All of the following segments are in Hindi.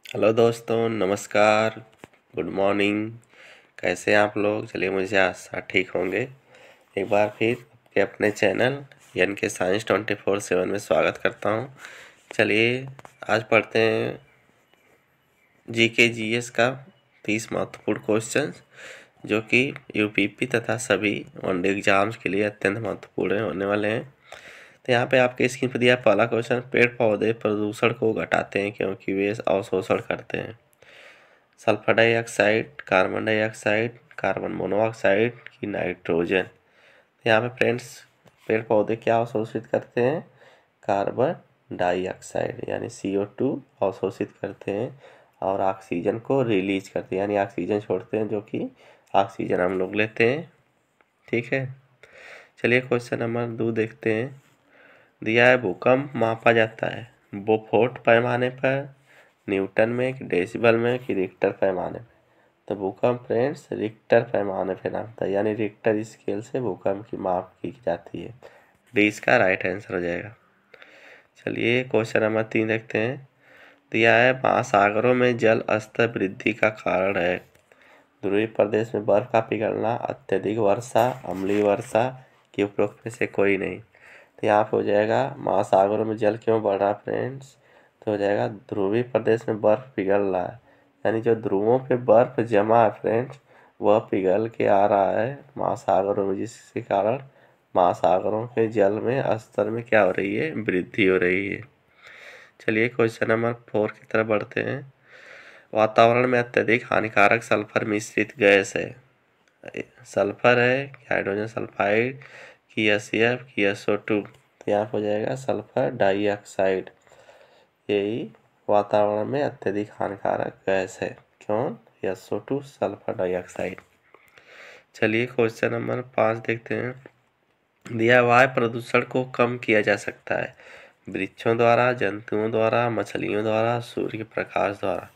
हेलो दोस्तों, नमस्कार। Good morning. कैसे हैं आप लोग? चलिए, मुझे आशा ठीक होंगे। एक बार फिर आपके अपने चैनल यानी कि साइंस 24/7 में स्वागत करता हूं। चलिए, आज पढ़ते हैं जीके जीएस का 30 महत्वपूर्ण क्वेश्चन, जो कि यूपीपी तथा सभी वनडे एग्जाम्स के लिए अत्यंत महत्वपूर्ण होने वाले हैं। तो यहाँ पे आपके स्क्रीन पर दिया पहला क्वेश्चन, पेड़ पौधे प्रदूषण को घटाते हैं क्योंकि वे अवशोषण करते हैं। Sulphur dioxide, carbon dioxide, carbon monoxide की नाइट्रोजन। यहाँ पे फ्रेंड्स, पेड़ पौधे क्या अवशोषित करते हैं? कार्बन डाइऑक्साइड यानी CO2 अवशोषित करते हैं और ऑक्सीजन को रिलीज करते हैं, यानी ऑक्सीजन छोड़ते हैं, जो कि ऑक्सीजन हम लोग लेते हैं। ठीक है, चलिए क्वेश्चन नंबर 2 देखते हैं। दिया है, भूकंप मापा जाता है वो फोर्ट पैमाने पर, न्यूटन में, कि डेसिबल में, कि रिक्टर पैमाने पे। तो भूकंप फ्रेंड्स रिक्टर पैमाने पे नापता है, यानी रिक्टर स्केल से भूकंप की माप की जाती है। डी इसका राइट आंसर हो जाएगा। चलिए क्वेश्चन नंबर 3 देखते हैं। दिया है, महासागरों में जल स्तर वृद्धि का कारण है। ध्रुवीय प्रदेश में बर्फ का पिघलना, अत्यधिक वर्षा, अम्लीय वर्षा, की उपरोक्त में से कोई नहीं। तो यहाँ पे हो जाएगा, महासागरों में जल क्यों बढ़ रहा है फ्रेंड्स? तो हो जाएगा, ध्रुवीय प्रदेश में बर्फ पिघल रहा है, यानी जो ध्रुवों पे बर्फ जमा है फ्रेंड्स, वह पिघल के आ रहा है महासागरों में, जिसके कारण महासागरों के जल में स्तर में क्या हो रही है? वृद्धि हो रही है। चलिए क्वेश्चन नंबर 4 की तरफ बढ़ते हैं। वातावरण में अत्यधिक हानिकारक सल्फर मिश्रित गैस है। सल्फर है, हाइड्रोजन सल्फाइड, की SAF, की SO2। तो यहाँ हो जाएगा सल्फर डाइऑक्साइड। यही वातावरण में अत्यधिक हानिकारक गैस है। कौन? SO2, sulphur dioxide. चलिए क्वेश्चन नंबर 5 देखते हैं। दिया, वायु प्रदूषण को कम किया जा सकता है वृक्षों द्वारा, जंतुओं द्वारा, मछलियों द्वारा, सूर्य के प्रकाश द्वारा।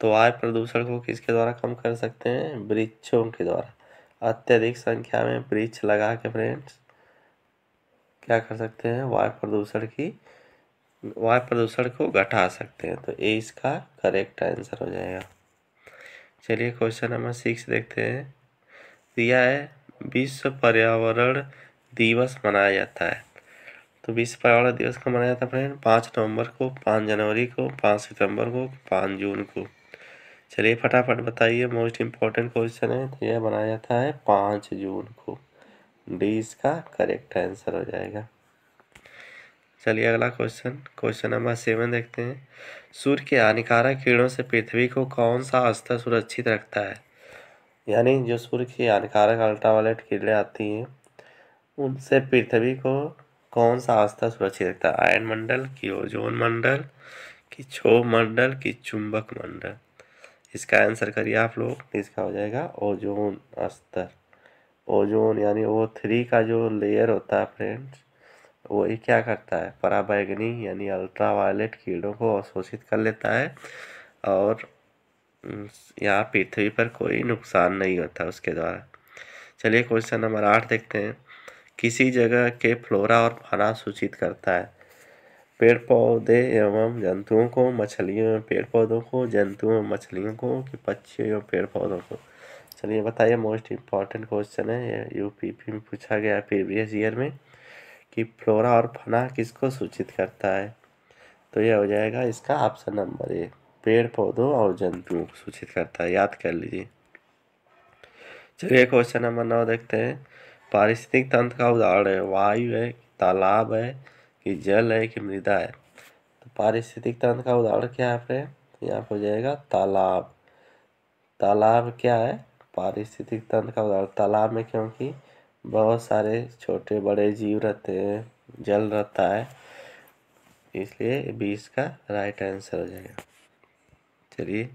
तो वायु प्रदूषण को किसके द्वारा कम कर सकते हैं? वृक्षों के द्वारा। अत्यधिक संख्या में वृक्ष लगा के फ्रेंड्स क्या कर सकते हैं? वायु प्रदूषण को घटा सकते हैं। तो ए इसका करेक्ट आंसर हो जाएगा। चलिए क्वेश्चन नंबर 6 देखते हैं। दिया है, विश्व पर्यावरण दिवस मनाया जाता है। तो विश्व पर्यावरण दिवस कब मनाया जाता है फ्रेंड? 5 नवंबर को, 5 जनवरी को, 5 सितंबर को, 5 जून को। चलिए फटाफट बताइए, मोस्ट इम्पोर्टेंट क्वेश्चन है। तो यह बनाया जाता है 5 जून को। डी इसका करेक्ट आंसर हो जाएगा। चलिए अगला क्वेश्चन नंबर 7 देखते हैं। सूर्य के हानिकारक किरणों से पृथ्वी को कौन सा स्तर सुरक्षित रखता है? यानी जो सूर्य की हानिकारक अल्ट्रावायलेट किरणें आती हैं, उनसे पृथ्वी को कौन सा स्तर सुरक्षित रखता है? आयन मंडल, की ओजोन मंडल, की क्षोभ मंडल, की चुंबक मंडल। इसका आंसर करिए आप लोग। इसका हो जाएगा ओजोन स्तर। ओजोन यानी O3 का जो लेयर होता है फ्रेंड्स, वही क्या करता है? पराबैंगनी यानी अल्ट्रावायलेट किरणों को अवशोषित कर लेता है और यहाँ पृथ्वी पर कोई नुकसान नहीं होता उसके द्वारा। चलिए क्वेश्चन नंबर 8 देखते हैं। किसी जगह के फ्लोरा और फाना सूचित करता है। पेड़ पौधे एवं जंतुओं को, मछलियों एवं पेड़ पौधों को, जंतुओं एवं मछलियों को, कि पक्षियों एवं पेड़ पौधों को। चलिए बताइए, मोस्ट इम्पॉर्टेंट क्वेश्चन है, ये यूपीपी में पूछा गया प्रीवियस ईयर में, कि फ्लोरा और फाना किसको सूचित करता है? तो यह हो जाएगा इसका ऑप्शन नंबर ए, पेड़ पौधों और जंतुओं को सूचित करता है। याद कर लीजिए। चलिए क्वेश्चन नंबर 9 देखते हैं। पारिस्थितिक तंत्र का उदाहरण है, वायु है, तालाब है, कि जल है, कि मृदा है। तो पारिस्थितिक तंत्र का उदाहरण क्या है फ्रेंड? तो यहाँ हो जाएगा तालाब। तालाब क्या है? पारिस्थितिक तंत्र का उदाहरण तालाब में, क्योंकि बहुत सारे छोटे बड़े जीव रहते हैं, जल रहता है, इसलिए 20 का राइट आंसर हो जाएगा। चलिए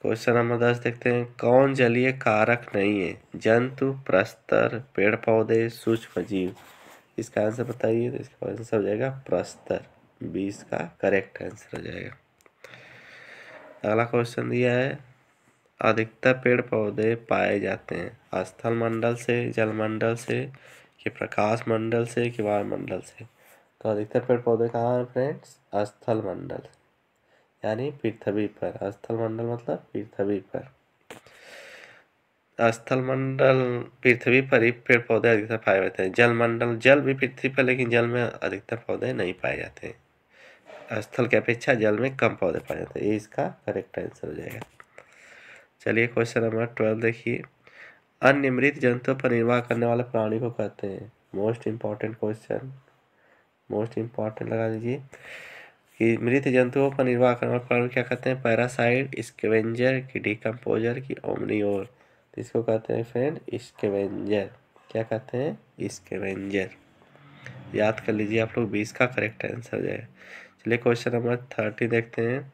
क्वेश्चन नंबर 10 देखते हैं। कौन जलीय कारक नहीं है? जंतु, प्रस्तर, पेड़ पौधे, सूक्ष्म जीव। इसका आंसर बताइए। तो इसका आंसर हो जाएगा प्रस्तर। 20 का करेक्ट आंसर हो जाएगा। अगला क्वेश्चन दिया है, अधिकतर पेड़ पौधे पाए जाते हैं स्थल मंडल से, जल मंडल से, कि प्रकाश मंडल से, कि वायुमंडल से। तो अधिकतर पेड़ पौधे कहाँ हैं फ्रेंड्स? स्थल मंडल, यानी पृथ्वी पर। स्थल मंडल मतलब पृथ्वी पर। स्थल मंडल पृथ्वी पर ही पेड़ पौधे अधिकतर पाए जाते हैं। जल मंडल, जल भी पृथ्वी पर, लेकिन जल में अधिकतर पौधे नहीं पाए जाते हैं। स्थल की अपेक्षा जल में कम पौधे पाए जाते हैं। ये इसका करेक्ट आंसर हो जाएगा। चलिए क्वेश्चन नंबर 12 देखिए। अन्य मृत जंतुओं पर निर्वाह करने वाले प्राणी को कहते हैं। Most important question, most important लगा दीजिए कि मृत जंतुओं पर निर्वाह करने वाले प्राणी क्या कहते हैं। पैरासाइट, स्कैवेंजर की डिकम्पोजर की ओमनीओर। तो इसको कहते हैं फ्रेंड स्कैवेंजर। क्या कहते हैं? स्कैवेंजर। याद कर लीजिए आप लोग, 20 का करेक्ट आंसर हो जाएगा। चलिए क्वेश्चन नंबर 30 देखते हैं।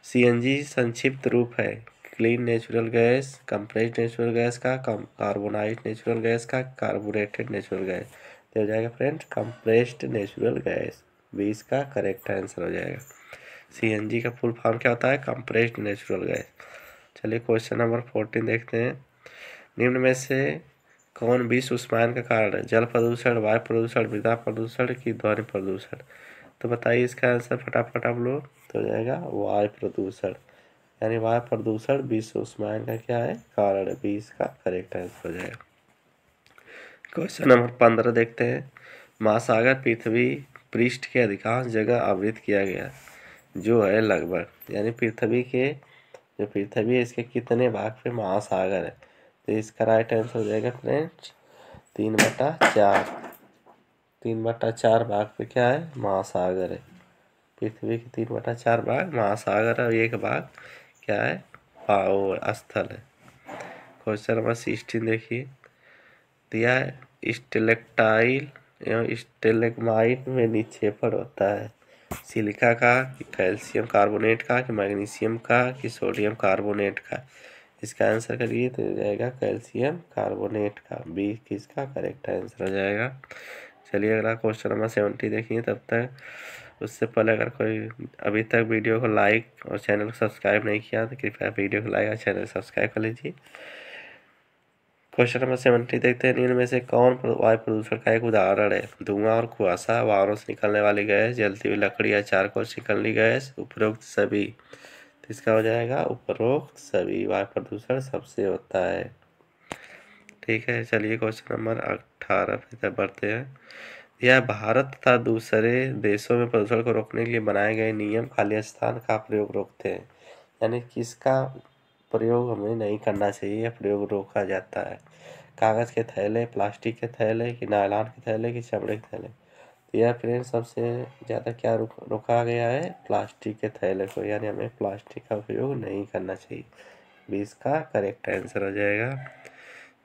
सीएनजी संक्षिप्त रूप है clean natural gas, compressed natural gas का, कार्बोनाइट नेचुरल गैस का, कार्बोरेटेड नेचुरल गैस। तो हो जाएगा फ्रेंड कंप्रेस्ड नेचुरल गैस। 20 का करेक्ट आंसर हो जाएगा। सीएनजी का फुल फॉर्म क्या होता है? Compressed natural gas. चलिए क्वेश्चन नंबर 14 देखते हैं। निम्न में से कौन विश्व उष्मायन का कारण है? जल प्रदूषण, वायु प्रदूषण, मृदा प्रदूषण की ध्वनि प्रदूषण। तो बताइए इसका आंसर फटाफट आप लोग। तो हो जाएगा वायु प्रदूषण। यानी वायु प्रदूषण विश्व उष्मायन का क्या है? कारण है। 20 का करेक्ट आंसर हो जाएगा। क्वेश्चन नंबर 15 देखते हैं। महासागर पृथ्वी पृष्ठ के अधिकांश जगह आवृत किया गया जो है लगभग, यानी पृथ्वी के जो पृथ्वी है इसके कितने भाग पे महासागर है? तो इसका राइट आंसर हो जाएगा फ्रेंड्स 3/4। 3/4 भाग पे क्या है? महासागर है। पृथ्वी के 3/4 भाग महासागर है और एक भाग क्या है? स्थल है। क्वेश्चन नंबर 16 देखिए। दिया है स्टेलेक्टाइल एवं स्टेलेग्माइट में निक्षेपण होता है सिलिका का, कि कैल्शियम कार्बोनेट का, कि मैग्नीशियम का, कि सोडियम कार्बोनेट का। इसका आंसर करिए तो हो जाएगा कैल्शियम कार्बोनेट का। 20 किसका करेक्ट आंसर हो जाएगा। चलिए अगला क्वेश्चन नंबर 70 देखिए। तब तक उससे पहले अगर कोई अभी तक वीडियो को लाइक और चैनल को सब्सक्राइब नहीं किया तो कृपया वीडियो को लाइक और चैनल सब्सक्राइब कर लीजिए। क्वेश्चन नंबर 70 देखते हैं। निम्न में से कौन वायु प्रदूषण का एक उदाहरण है? धुआं और कुआसा, वाहनों से निकलने वाली गैस, जलती हुई लकड़ी या चारकोल से निकलनी गैस, उपरोक्त सभी। तो इसका हो जाएगा उपरोक्त सभी। वायु प्रदूषण सबसे होता है। ठीक है, चलिए क्वेश्चन नंबर 18 पे तक बढ़ते हैं। यह भारत तथा दूसरे देशों में प्रदूषण को रोकने के लिए बनाए गए नियम खाली स्थान का प्रयोग रोकते हैं। यानी किसका प्रयोग हमें नहीं करना चाहिए, प्रयोग रोका जाता है? कागज़ के थैले, प्लास्टिक के थैले, कि नायलॉन के थैले, कि चमड़े के थैले। तो यह फ्रेंड सबसे ज़्यादा क्या रोका गया है? प्लास्टिक के थैले को। यानी हमें प्लास्टिक का उपयोग नहीं करना चाहिए। 20 का करेक्ट आंसर हो जाएगा।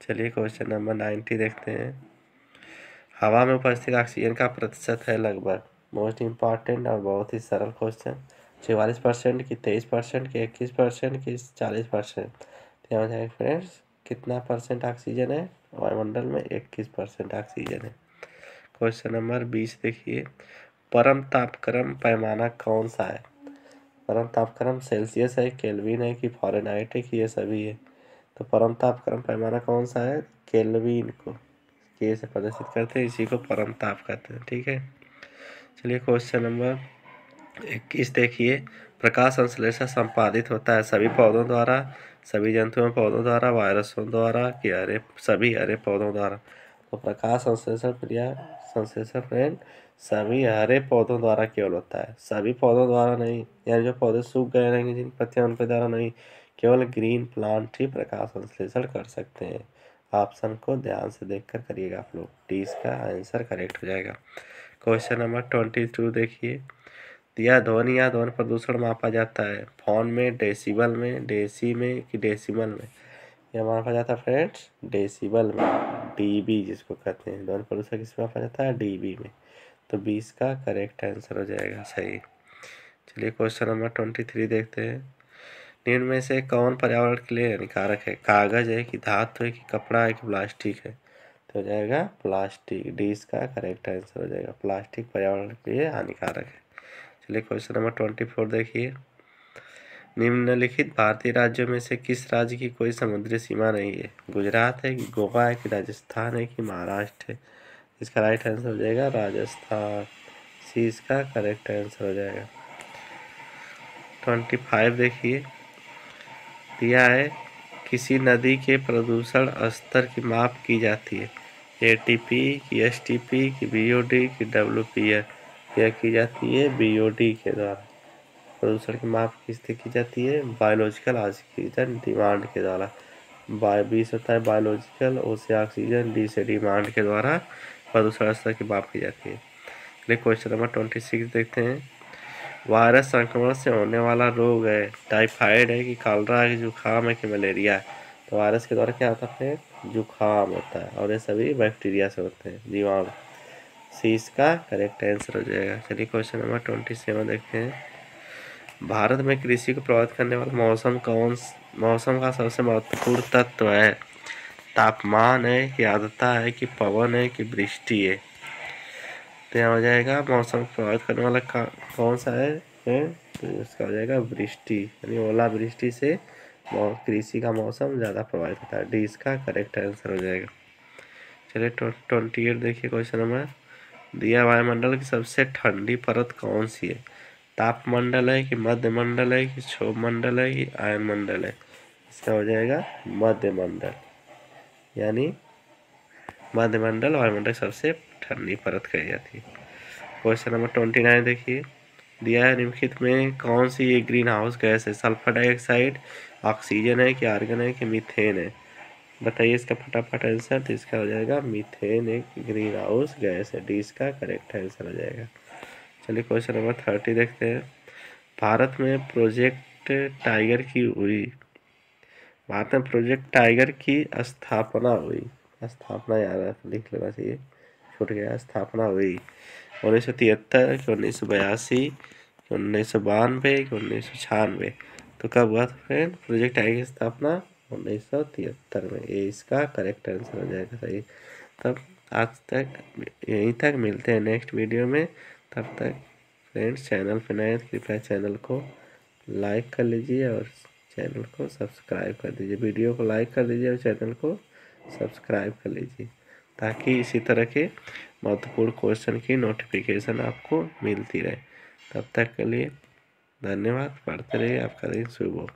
चलिए क्वेश्चन नंबर 90 देखते हैं। हवा में उपस्थित ऑक्सीजन का प्रतिशत है लगभग। मोस्ट इम्पॉर्टेंट और बहुत ही सरल क्वेश्चन। 44%, कि 23%, कि 21%, कि 40%। तो यहाँ हो जाएगा फ्रेंड्स कितना परसेंट ऑक्सीजन है वायुमंडल में? 21% ऑक्सीजन है। क्वेश्चन नंबर 20 देखिए। परम तापक्रम पैमाना कौन सा है? परम तापक्रम सेल्सियस है, केल्विन है, कि फ़ारेनहाइट है, कि ये सभी है? तो परम तापक्रम पैमाना कौन सा है? केल्विन को के से प्रदर्शित करते हैं, इसी को परम ताप कहते हैं। ठीक है, चलिए क्वेश्चन नंबर 21 देखिए। प्रकाश संश्लेषण संपादित होता है सभी पौधों द्वारा, सभी जंतुओं पौधों द्वारा, वायरसों द्वारा, कि सभी हरे पौधों द्वारा? तो प्रकाश संश्लेषण क्रिया संश्लेषण फ्रेंड सभी हरे पौधों द्वारा केवल होता है, सभी पौधों द्वारा नहीं। यानी जो पौधे सूख गए रहेंगे जिन पत्तियां उनके द्वारा नहीं, केवल ग्रीन प्लांट ही प्रकाश संश्लेषण कर सकते हैं। ऑप्शन को ध्यान से देखकर करिएगा आप लोग। 20 का आंसर करेक्ट हो जाएगा। क्वेश्चन नंबर 22 देखिए। यह ध्वनि या ध्वनि प्रदूषण मापा जाता है फोन में, डेसिबल में, डेसी में, कि डेसिमल में? यह मापा जाता है फ्रेंड्स डेसिबल में, डीबी जिसको कहते हैं। ध्वनि प्रदूषण किसमें मापा जाता है? डीबी में। तो 20 का करेक्ट आंसर हो जाएगा सही। चलिए क्वेश्चन नंबर 23 देखते हैं। निम्न में से कौन पर्यावरण के लिए हानिकारक है? कागज है, कि धातु है, कि कपड़ा है, कि प्लास्टिक है? तो हो जाएगा प्लास्टिक। 20 का करेक्ट आंसर हो जाएगा। प्लास्टिक पर्यावरण के लिए हानिकारक है। चलिए क्वेश्चन नंबर 24 देखिए। निम्नलिखित भारतीय राज्यों में से किस राज्य की कोई समुद्री सीमा नहीं है? गुजरात है, कि गोवा है, कि राजस्थान है, कि महाराष्ट्र है? इसका राइट आंसर हो जाएगा राजस्थान। सी इसका करेक्ट आंसर हो जाएगा। 25 देखिए, दिया है किसी नदी के प्रदूषण स्तर की माप की जाती है। ATP की, STP की, BOD की, WPS यह की जाती है BOD के द्वारा। प्रदूषण की माप किससे की जाती है? बायोलॉजिकल ऑक्सीजन डिमांड के द्वारा। 20 होता है बायोलॉजिकल, O से ऑक्सीजन, D से डिमांड के द्वारा प्रदूषण स्तर की माप की जाती है। चलिए क्वेश्चन नंबर 26 देखते हैं। वायरस संक्रमण से होने वाला रोग है, टाइफाइड है कि कॉलरा है कि जुकाम है कि मलेरिया है? तो वायरस के द्वारा क्या होता है? जुकाम होता है, और ये सभी बैक्टीरिया से होते हैं, जीवाणु। सी इसका करेक्ट आंसर हो जाएगा। चलिए क्वेश्चन नंबर 27 देखते हैं। भारत में कृषि को प्रभावित करने वाला मौसम का सबसे महत्वपूर्ण तत्व है? तापमान है कि आर्द्रता है कि पवन है कि वृष्टि है? तो यहाँ हो जाएगा मौसम को प्रभावित करने वाला कौन सा है? तो इसका हो जाएगा वृष्टि, यानी ओलावृष्टि से कृषि का मौसम ज़्यादा प्रभावित होता है। डी इसका करेक्ट आंसर हो जाएगा। चलिए 28 देखिए क्वेश्चन नंबर। दिया वायुमंडल की सबसे ठंडी परत कौन सी है? तापमंडल है कि मध्यमंडल है कि क्षोभमंडल है कि आयनमंडल है? इसका हो जाएगा मध्यमंडल, यानी मध्यमंडल वायुमंडल की सबसे ठंडी परत कही जाती है। क्वेश्चन नंबर 29 देखिए। दिया है निम्नलिखित में कौन सी एक ग्रीन हाउस गैस है? सल्फर डाइऑक्साइड, ऑक्सीजन है कि आर्गन है कि मीथेन है? बताइए इसका फटाफट आंसर। तो इसका हो जाएगा मीथेन एक ग्रीन हाउस गैस है। डी इसका करेक्ट आंसर हो जाएगा। चलिए क्वेश्चन नंबर 30 देखते हैं। भारत में प्रोजेक्ट टाइगर की हुई भारत में प्रोजेक्ट टाइगर की स्थापना हुई। स्थापना याद लिख लेना चाहिए, छूट गया। स्थापना हुई 1973 कि 1982 कि 1992 कि 1996? तो कब हुआ था फ्रेंड प्रोजेक्ट टाइगर की स्थापना? 1973 में। ये इसका करेक्ट आंसर हो जाएगा सही। तब आज तक यहीं तक, मिलते हैं नेक्स्ट वीडियो में। तब तक फ्रेंड्स, चैनल पर नए कृपया चैनल को लाइक कर लीजिए और चैनल को सब्सक्राइब कर दीजिए। वीडियो को लाइक कर दीजिए और चैनल को सब्सक्राइब कर लीजिए, ताकि इसी तरह के महत्वपूर्ण क्वेश्चन की नोटिफिकेशन आपको मिलती रहे। तब तक के लिए धन्यवाद। पढ़ते रहिए, आपका दिन शुभ हो।